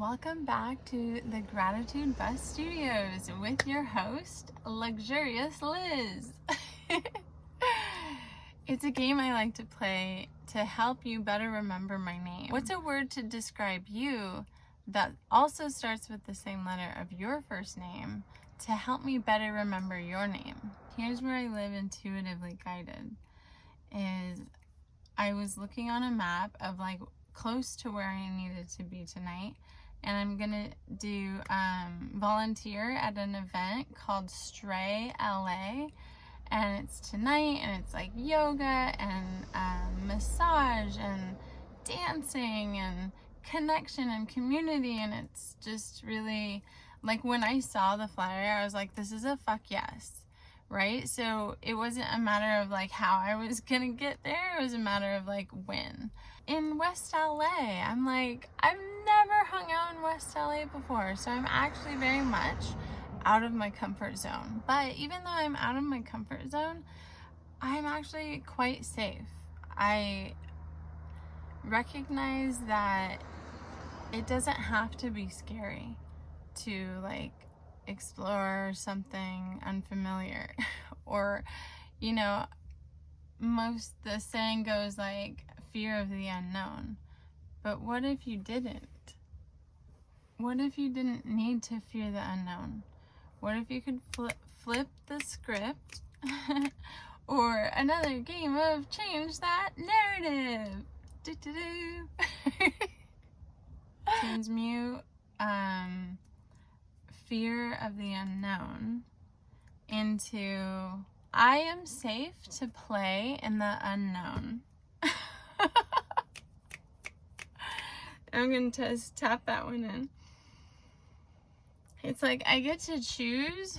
Welcome back to the Gratitude Bus Studios with your host, Luxurious Liz. It's a game I like to play to help you better remember my name. What's a word to describe you that also starts with the same letter of your first name to help me better remember your name? Here's where I live intuitively guided. I was looking on a map of close to where I needed to be tonight, and I'm gonna do volunteer at an event called Stray LA, and it's tonight, and it's like yoga and massage and dancing and connection and community, and it's just really when I saw the flyer, I was like, this is a fuck yes. Right? So it wasn't a matter of how I was gonna get there, it was a matter of when. In West LA, I'm I've never hung out in West LA before, so I'm actually very much out of my comfort zone. But even though I'm out of my comfort zone, I'm actually quite safe. I recognize that it doesn't have to be scary to explore something unfamiliar. Or the saying goes fear of the unknown. But what if you didn't? What if you didn't need to fear the unknown? What if you could flip the script or another game of change that narrative? Transmute fear of the unknown into I am safe to play in the unknown. I'm going to tap that one in. It's I get to choose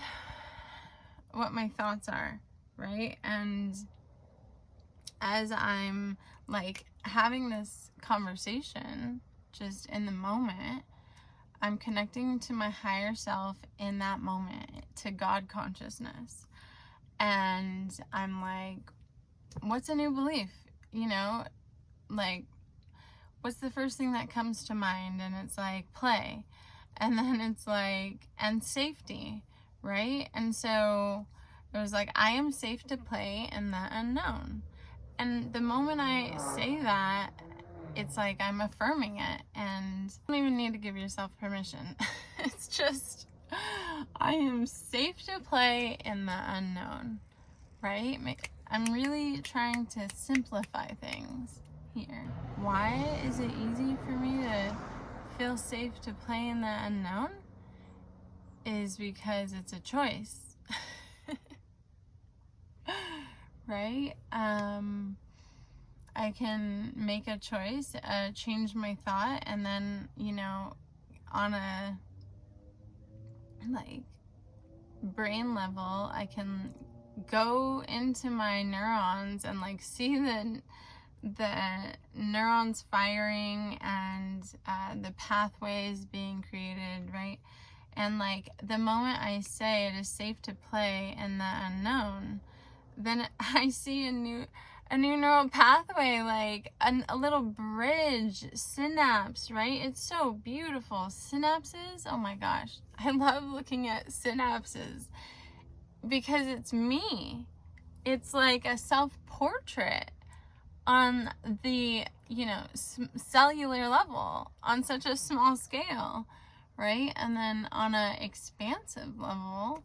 what my thoughts are, right? And as I'm having this conversation just in the moment, I'm connecting to my higher self in that moment, to God consciousness. And I'm what's a new belief? What's the first thing that comes to mind? And it's play. And then it's and safety, right? And so it was I am safe to play in the unknown. And the moment I say that, it's I'm affirming it, and you don't even need to give yourself permission. It's just, I am safe to play in the unknown, right? I'm really trying to simplify things here. Why is it easy for me to feel safe to play in the unknown? Is because it's a choice. Right? I can make a choice, change my thought, and then, on a brain level, I can go into my neurons and see the neurons firing and the pathways being created, right? And the moment I say it is safe to play in the unknown, then I see a new neural pathway, a little bridge, synapse, right? It's so beautiful. Synapses, oh my gosh. I love looking at synapses because it's me. It's a self-portrait on the, cellular level, on such a small scale, right? And then on a expansive level,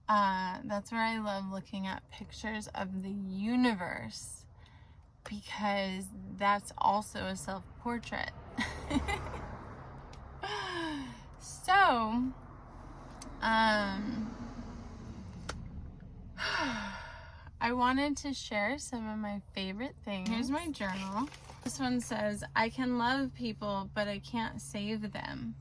that's where I love looking at pictures of the universe, because that's also a self-portrait. So, I wanted to share some of my favorite things. Here's my journal. This one says, I can love people, but I can't save them.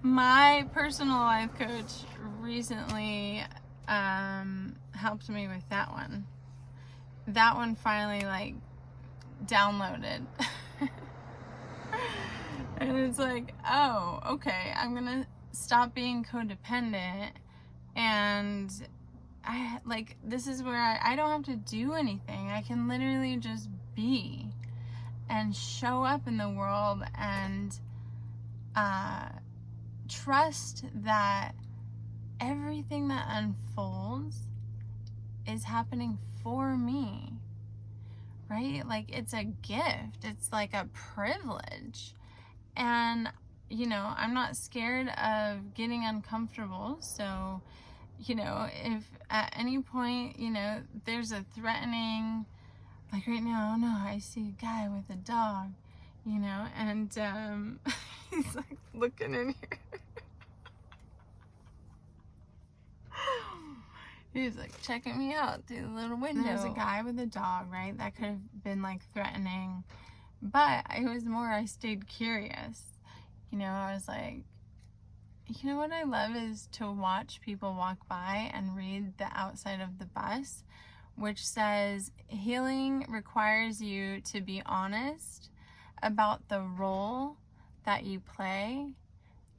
My personal life coach recently helped me with that one. That one finally downloaded. And it's oh, okay, I'm gonna stop being codependent, and this is where I don't have to do anything. I can literally just be. and show up in the world and trust that everything that unfolds is happening for me, right? Like, it's a gift. It's like a privilege. And, you know, I'm not scared of getting uncomfortable. So, you know, if at any point, you know, there's a threatening, like right now, oh no, I see a guy with a dog, you know, and he's like looking in here. He's like checking me out through the little window. There's a guy with a dog, right? That could have been like threatening, but it was more, I stayed curious. You know, I was like, you know what I love is to watch people walk by and read the outside of the bus, which says, healing requires you to be honest about the role that you play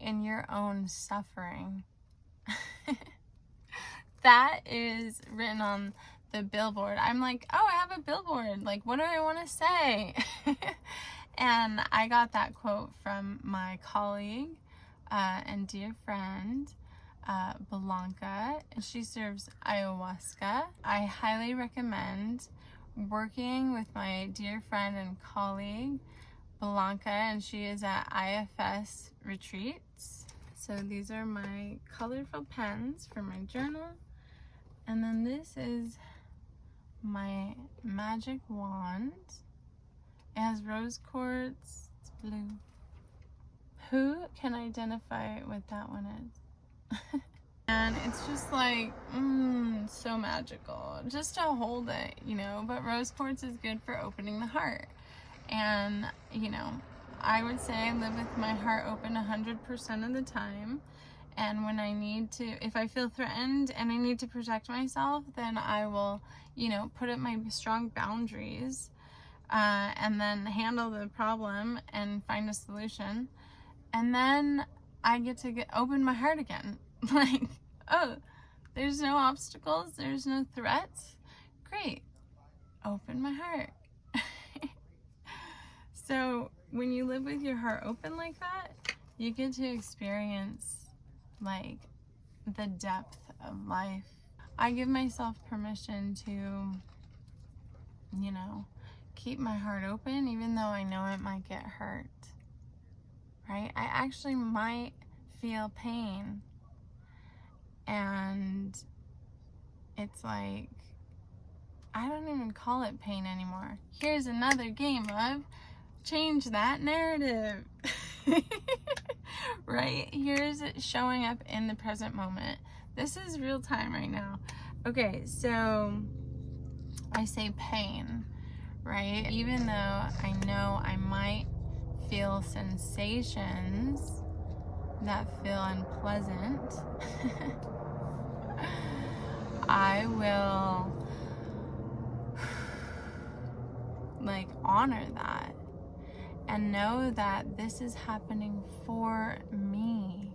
in your own suffering. That is written on the billboard. I'm like, oh, I have a billboard. Like, what do I want to say? And I got that quote from my colleague and dear friend, Blanca. She serves ayahuasca. I highly recommend working with my dear friend and colleague, Blanca, and she is at IFS retreats. So these are my colorful pens for my journal. And then this is my magic wand. It has rose quartz, it's blue. Who can identify what that one is? And it's just like, so magical. Just to hold it, you know, but rose quartz is good for opening the heart. And, you know, I would say I live with my heart open 100% of the time. And when I need to, if I feel threatened and I need to protect myself, then I will, you know, put up my strong boundaries and then handle the problem and find a solution. And then I get to open my heart again. Like, oh, there's no obstacles, there's no threats. Great, open my heart. So when you live with your heart open like that, you get to experience like the depth of life. I give myself permission to, you know, keep my heart open even though I know it might get hurt, right? I actually might feel pain, and it's like, I don't even call it pain anymore. Here's another game of change that narrative. Right? Here's it showing up in the present moment. This is real time right now. Okay, so I say pain, right? Even though I know I might feel sensations that feel unpleasant, I will like honor that and know that this is happening for me.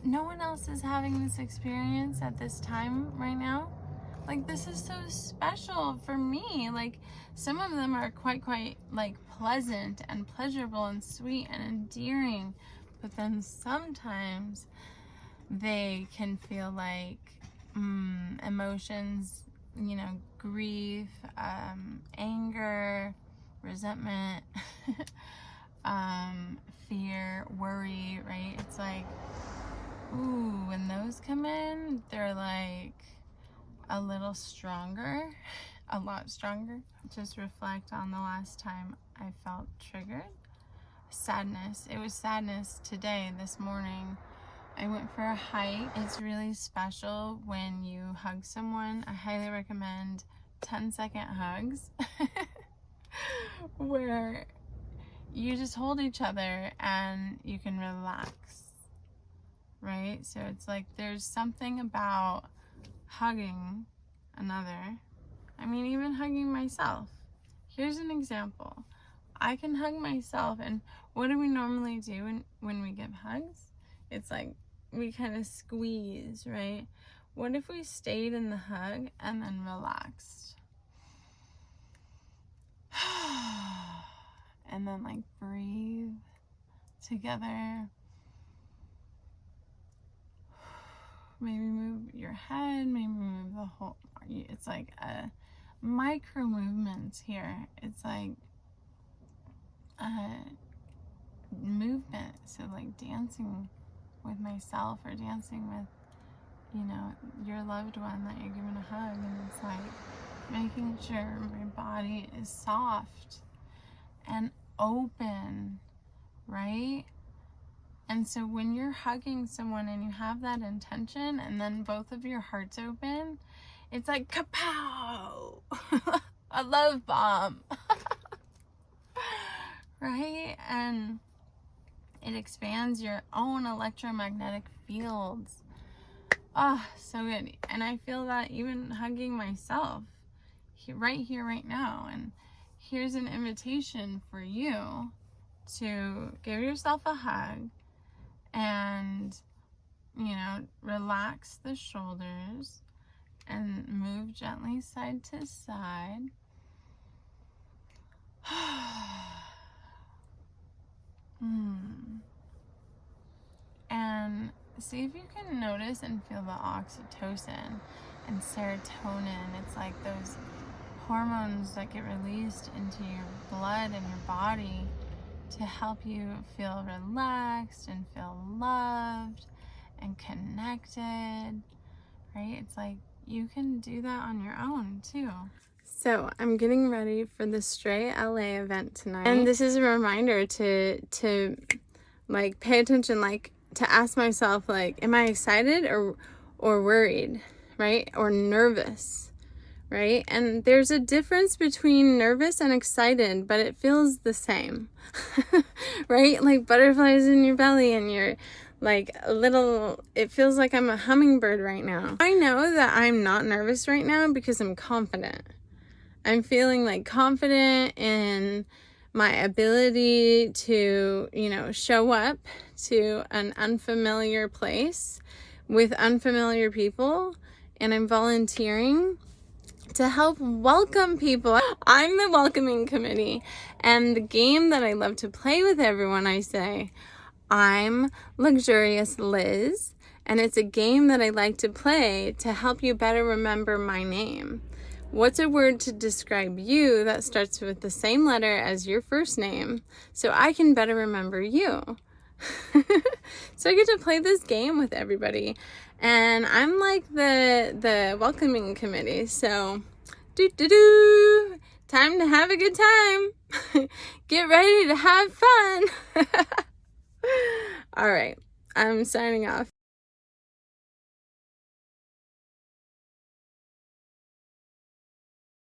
No one else is having this experience at this time right now. Like, this is so special for me. Like, some of them are quite like pleasant and pleasurable and sweet and endearing, but then sometimes they can feel like emotions, you know, grief, anger, resentment, fear, worry, right? It's like, ooh, when those come in, they're like a little stronger, a lot stronger. Just reflect on the last time I felt triggered. Sadness. It was sadness today, this morning. I went for a hike. It's really special when you hug someone. I highly recommend 10-second hugs where you just hold each other and you can relax, right? So it's like there's something about hugging another. I mean, even hugging myself. Here's an example. I can hug myself, and what do we normally do when we give hugs? It's like we kind of squeeze, right? What if we stayed in the hug and then relaxed? and then like breathe together. Maybe move your head, maybe move the whole, it's like a micro movements here. It's like a movement. So like dancing with myself or dancing with, you know, your loved one that you're giving a hug, and it's like making sure my body is soft and open, right? And so when you're hugging someone and you have that intention and then both of your hearts open, it's like kapow! A love bomb. Right? And it expands your own electromagnetic fields. Oh, so good. And I feel that even hugging myself right here, right now. And here's an invitation for you to give yourself a hug and, you know, relax the shoulders and move gently side to side. And see if you can notice and feel the oxytocin and serotonin. It's like those hormones that get released into your blood and your body to help you feel relaxed and feel loved and connected, right? It's like you can do that on your own too. So I'm getting ready for the Stray LA event tonight, and this is a reminder to like pay attention, like to ask myself, like, am I excited or worried, right? Or nervous, right? And there's a difference between nervous and excited, but it feels the same, right? Like butterflies in your belly and you're like a little, it feels like I'm a hummingbird right now. I know that I'm not nervous right now because I'm confident. I'm feeling like confident in my ability to, you know, show up to an unfamiliar place with unfamiliar people, and I'm volunteering to help welcome people. I'm the welcoming committee, and the game that I love to play with everyone, I say, I'm Luxurious Liz, and it's a game that I like to play to help you better remember my name. What's a word to describe you that starts with the same letter as your first name so I can better remember you? So I get to play this game with everybody, and I'm like the welcoming committee. So time to have a good time. Get ready to have fun. All right, I'm signing off.